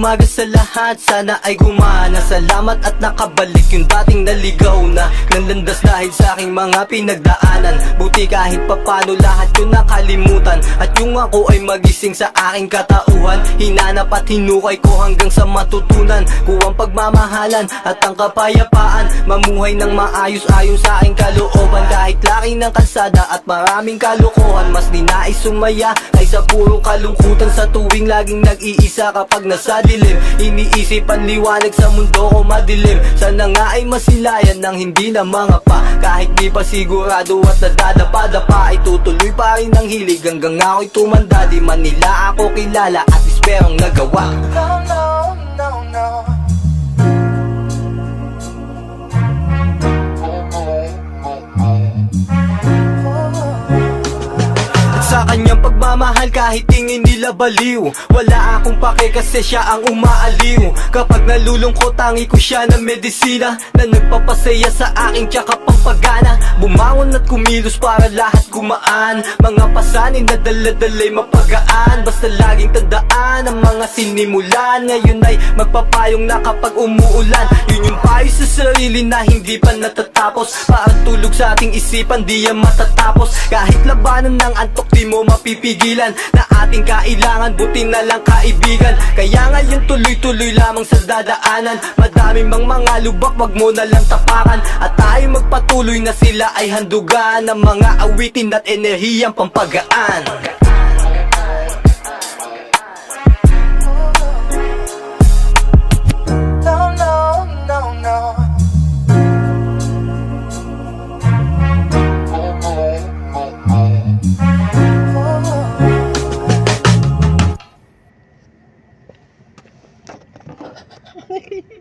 umaga sa lahat, sana ay gumana. Salamat at nakabalik yung dating naligaw na nanlandas dahil sa aking mga pinagdaanan. Buti kahit papano lahat yun nakalimutan, at yung ako ay magising sa aking katauhan. Hinanap at hinukay ko hanggang sa matutunan ko ang pagmamahalan at ang kapayapaan. Mamuhay ng maayos ayon sa aking kalooban. Kahit laki ng kalsada at maraming kalokohan, mas ninais sumaya kaysa puro kalungkutan. Sa tuwing laging nag-iisa kapag nasa dilim, iniisip ang liwanag sa mundo ko madilim. Sana nga ay masilayan ng hindi na mga pa. Kahit di pa sigurado at nadadapa-dapa, ay tutuloy pa rin ang hilig hanggang ako'y tumanda. Di man nila ako kilala at esperong nagawa. Sa kanyang pagmamahal kahit tingin nila baliw, wala akong pake kasi siya ang umaaliw. Kapag nalulungkot tangi ko siya ng medisina na nagpapasaya sa aking tsaka pampagana. Bumangon at kumilos para lahat gumaan, mga pasanin na daladalay mapagaan. Basta laging tandaan ang mga sinimulan, ngayon ay magpapayong na kapag umuulan. Yun yung payo sa sarili na hindi pa natatapos, parang tulog sa ating isipan di yan matatapos. Kahit labanan ng antok di mo mapipigilan, na ating kailangan buti na lang kaibigan. Kaya ngayon tuloy-tuloy lamang sa dadaanan, madaming mga lubak wag mo na lang tapakan. At tayo magpatuloy na sila ay handugan ng mga awitin at enerhiyang pampagaan. Hehehe